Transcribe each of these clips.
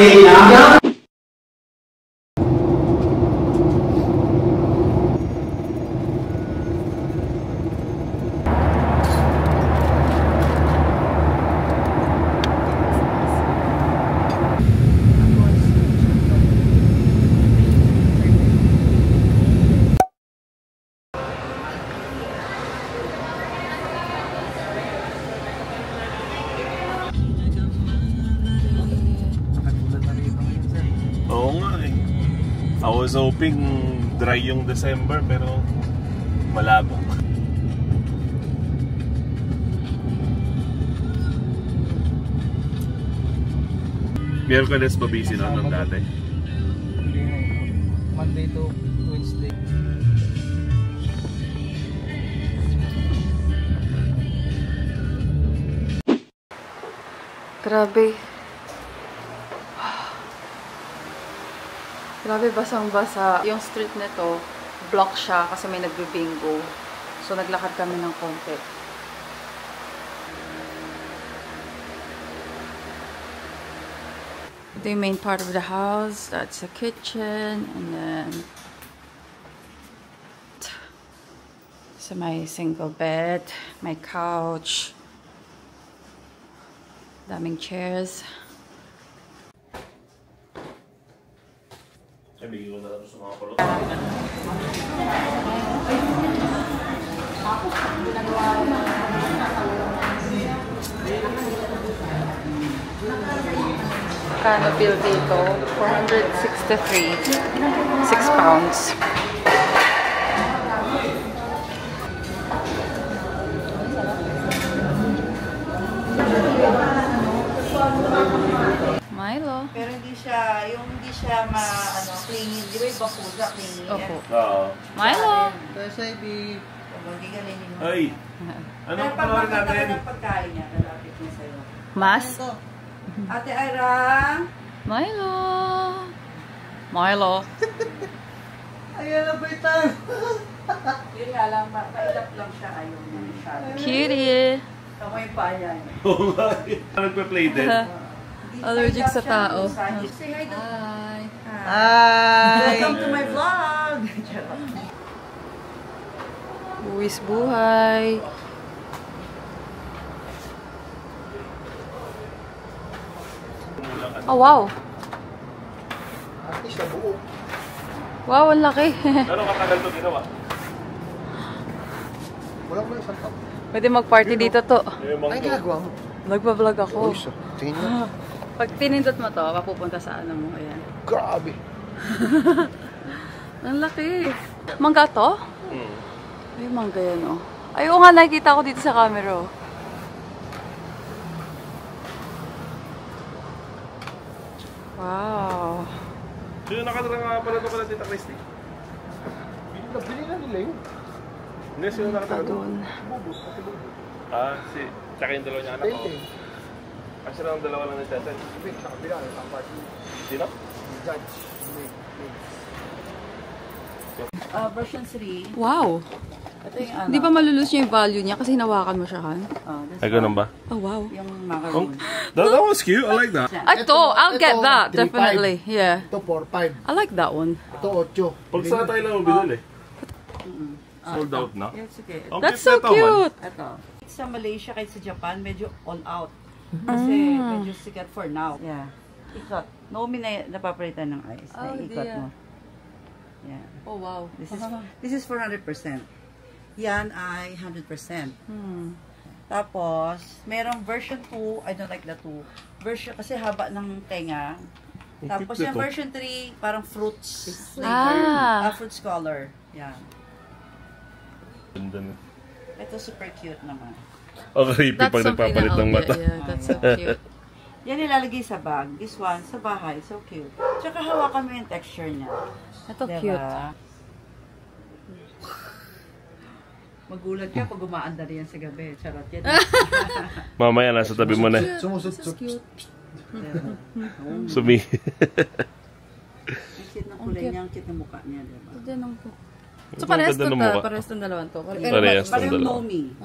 I was hoping dry yung December pero malabo. Miyerkules pa busy na nung dati? Monday to Wednesday. Grabe. Grabe, basang-basa. Yung street nito, block siya kasi may nagbe-bingo. So, naglakad kami ng konti. The main part of the house, that's the kitchen, and then so my single bed, my couch, daming chairs. Bigyan ko na lang sa mga kulot. Kano bill dito? 463. 6 pounds. Milo. Pero hindi siya, hindi siya clingy. Di ba yung bakuda, clingy? Opo. Oo. Milo. Kasi di... Hindi ka rin mo. Ay! Anong panoorin natin? Pero pag pagkain niya, lalapit niya sa'yo. Mas? Ate Ira! Milo. Milo. Ayan na ba ito? Yun nga lang, mailap lang siya. Ayaw niya masyado. Cutie. Kamoy pa yan. Oo nga. Nagpa-play din. Allergic sa tao. Say hi to... Hi. Hi! Welcome to my vlog! Buwis buhay. Oh, wow. Artist na buo. Wow, ang laki. Gano'ng katagal ito ginawa? Wala ko na isang tap. Pwede mag-party dito to. Ay, ginagawa mo. Nagpa-vlog ako. Uy, so, tingin mo. Pag tinindot mo to, papupunta sa ano mo. Ayan. Grabe. Ang laki. Mangga to? Ay, mangga yan, oh. Ay, oo nga, nakikita ko dito sa camera, oh. Wow. Sino nakatira nga pala ito pala Tita Christy? Bili na nila yun. Hindi, sino nakatira Doon. Bubos, pati bubos. Tsaka yung dalawa niya anak ko. Sila ang dalawa lang nagtatal. Sabi, nakabila, nakapati. Sino? Judge. Version 3. Wow. Ito yung ano. Di ba malulus niya yung value niya kasi hinawakan mo siya, Han? Ay, ganun ba? Oh, wow. Yung macaron. That was cute. I like that. Ito, I'll get that. 3.5. Definitely. Yeah. Ito, 4.5. I like that one. Ito, 8. Pag saan tayo lang mabili? Sold out na? Yes, okay. Ang That's cute so na ito, man. cute. Ito. Sa Malaysia kahit sa Japan, medyo all out. Kasi medyo sikat for now. Yeah. Ikot. Nomi na napapalitan ng ice. Oh, Ikot dear. mo. Yeah. Oh, wow. This is 400%. Yan ay 100%. Tapos, merong version 2. I don't like the 2. Version, kasi haba ng tenga. Tapos yung version 3, parang fruits flavor. Fruits color. Yan. Ito super cute naman. Oh, creepy pag nagpapalit ng mata. Yeah, that's so cute. Yan nilalagay sa bag. This one, sa bahay. So cute. Tsaka hawakan mo yung texture niya. Ito Diba? cute. Magulat ka pag umaandar yan sa gabi. Charot yan. Mamaya nasa tabi mo na. Sumusut-sut. Sumi. Ang cute ng kulay niya. Ang cute ng mukha niya. Diba? So, parehas to ta. Parehas tong dalawan to. Parehas tong Parang dalawa. Nomi.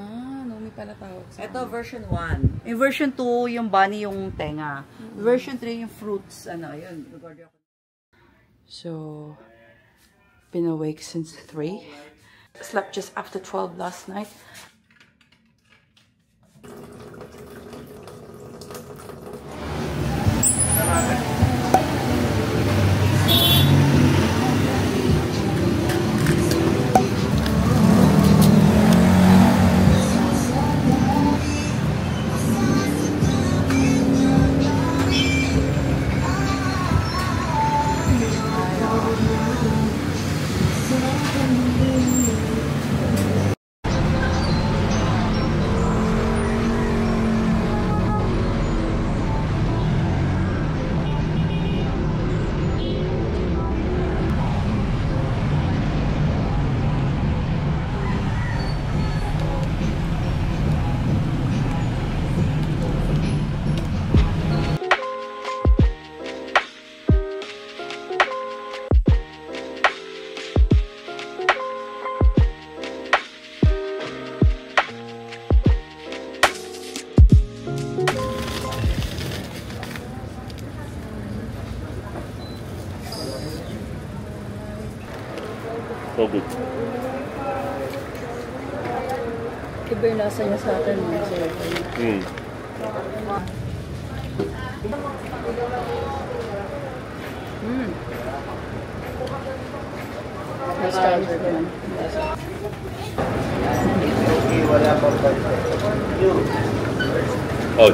Nomi pala tawag sa Ito, version 1. In version 2, yung bunny yung tenga. Version 3, yung fruits, ano, yun. So, been awake since 3. Slept just after 12 last night. So good. Iba yung lasa niya sa atin. Oh,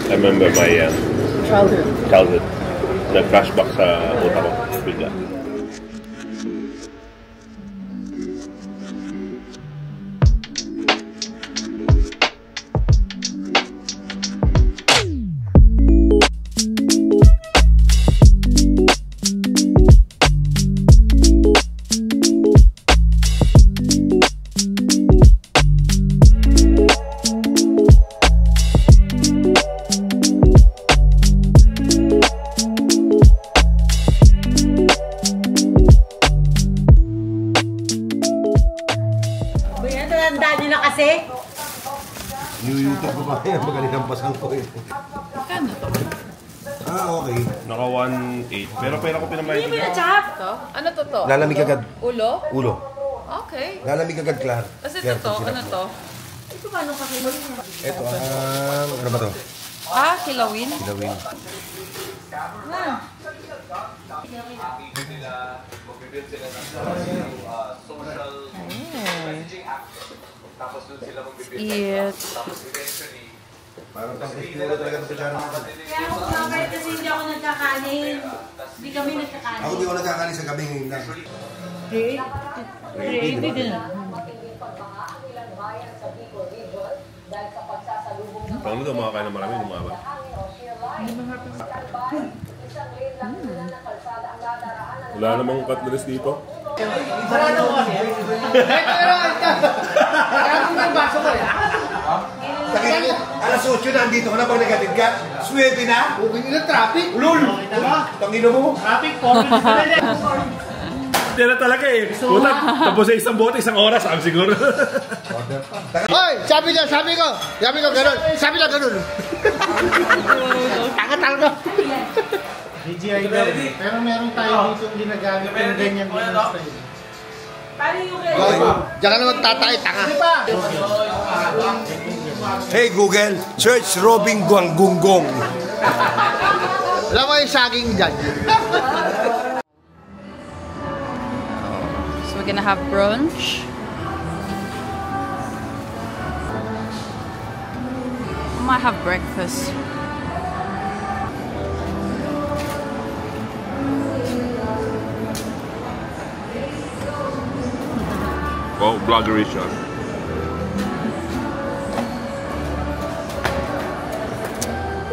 I remember my childhood. Nag-flashback sa utak ko. Bigla. Niyuyuta ko pa kaya magaling ang pasang ko eh. Kano to? Okay. Naka 1.8. Pero pera ko pinamahit. Hindi mo na-chop to? Ano to? Lalamig agad. Ulo? Ulo. Okay. Lalamig agad, Clar. Kasi ito, ano to? Ito ang... ano ba to? Kilawin? Kilawin. Eat. Parang pang-kuskuro talaga ito sa naman. Kaya ako kumakain kasi hindi ako nagkakanin. Hindi kami nagkakanin. Ako di ako nagkakanin sa gabi ngayon lang. Hindi din. Paano ito makakain ng marami? Lumaba. Wala namang cutleries dito. Alas 8 na, andito ka na pag nagatid ka. Swerte na. Huwag nyo na traffic. Ulul. Tangino mo. Traffic, Hindi na talaga eh. Putak, tapos sa isang bote, isang oras, sabi siguro. Hoy, sabi ko ganun. Sabi na ganun. Tanga. DJI daw. Pero meron tayo dito ginagamit yung ganyan din ang style. Hoy, diyan ka na magtatay, tanga. Hey Google, search Robin Guanggunggong. Alam mo yung saging dyan. So we're gonna have brunch. I might have breakfast. Wow, vloggerish siya.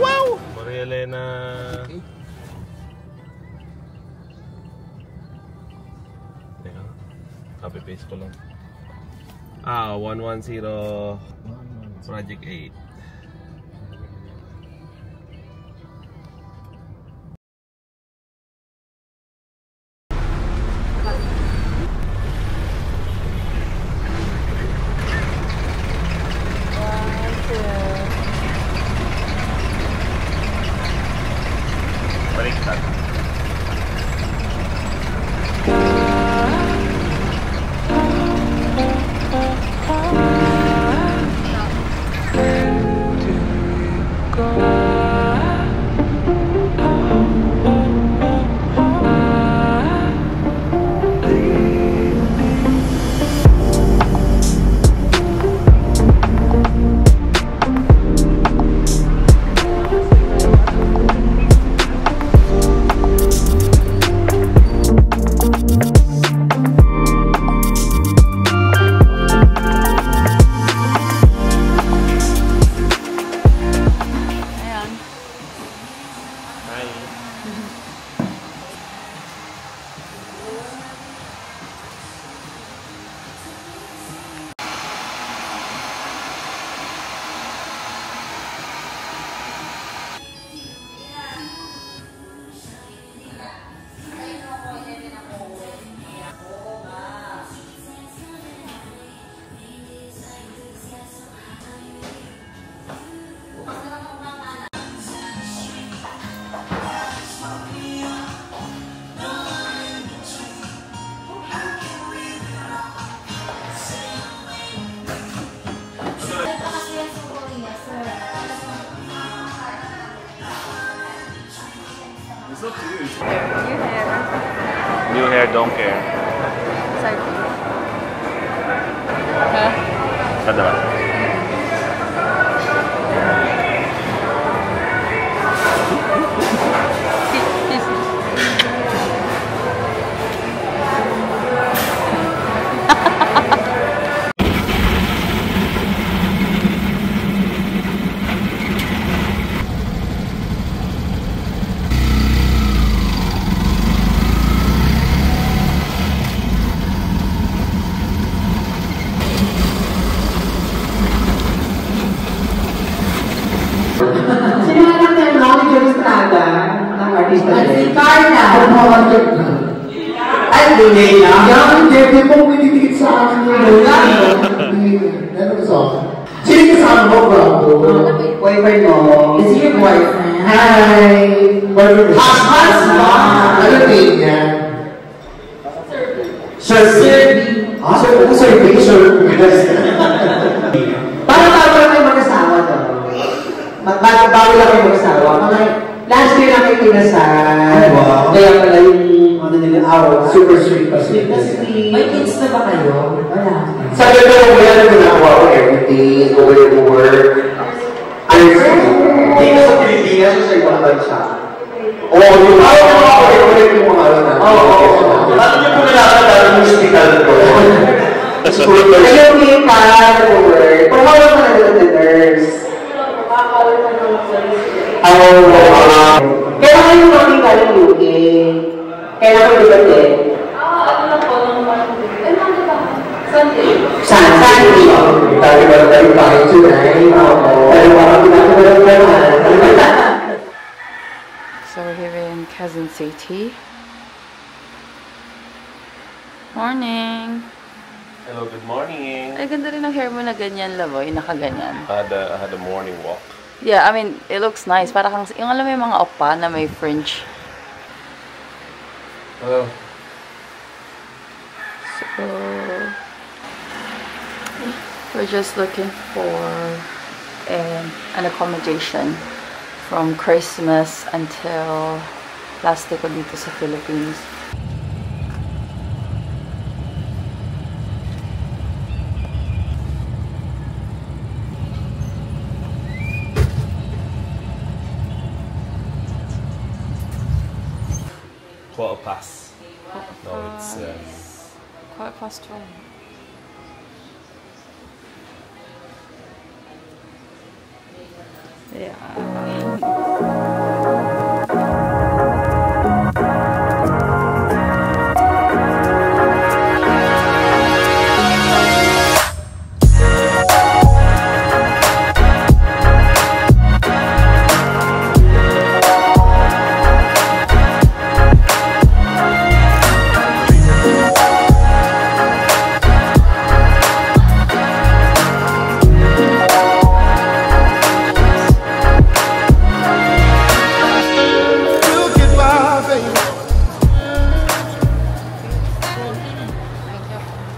Wow! Maria Elena. Teka, copy paste ko lang. 110 Project 8. care, don't care. Side view. Huh? Ada ba? Sino anak niya no? Ni Joe Estrada, ng artista niya. Si Carla. Ay, hindi na. Yung Jeff, mo pinitikit sa akin yung ano ka sa akin? Sino kasama mo, Bravo? Boyfriend mo. Is he your boyfriend? Hi! Boyfriend mo. Ano name niya? Serbi. Paano bago kayo mag-asawa to? Bago lang kayo mag-asawa. Mga last year lang kayo kinasal. Wow. Kaya pala yung ano nila, Super sweet pa siya. May kids na ba kayo? Wala. Sa ganda mo yan, ginagawa ko everything, over. Dito sa Pilipinas, sa ibang bansa. Oo, yung mga ano na. Bakit niyo po nalaman dahil yung hospital ko? Ayaw niyo pa nag-work. Pumawag ka na ng nurse. Kaya kayo kami galing UK. Kaya ako libatin. Sunday. Dati ba na tayo kahit tunay? Pero parang pinakabalang. So we're here in Quezon City. Morning! Hello, good morning. Ay, ganda rin ang hair mo na ganyan, Lavoy. Nakaganyan. I had a morning walk. Yeah, I mean, it looks nice. Para kang, yung alam mo yung mga oppa na may fringe. Hello. So, we're just looking for an accommodation from Christmas until last day ko dito sa Philippines. Quarter past. No, it's Quite fast one. Yeah.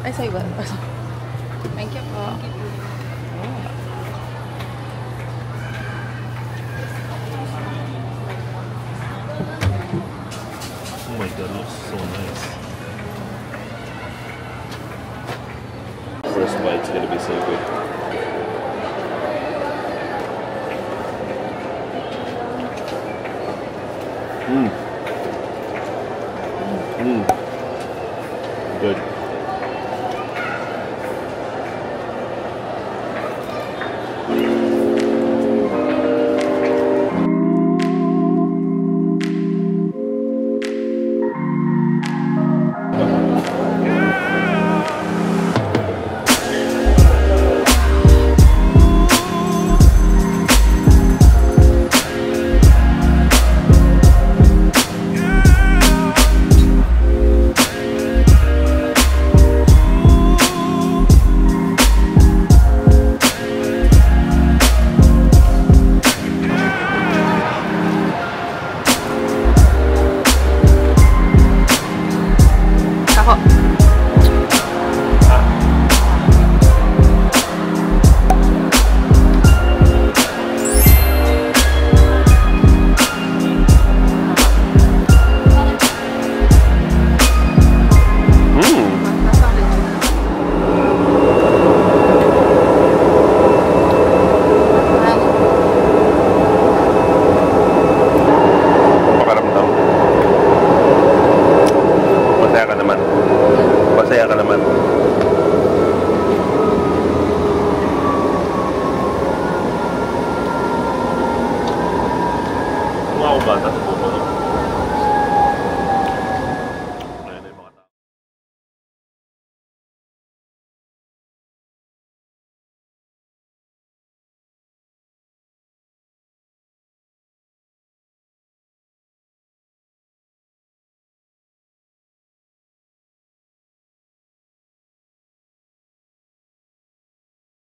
Ay, sa iba. Thank you po. oh my god, it looks so nice. First bite's gonna be so good. Mmm.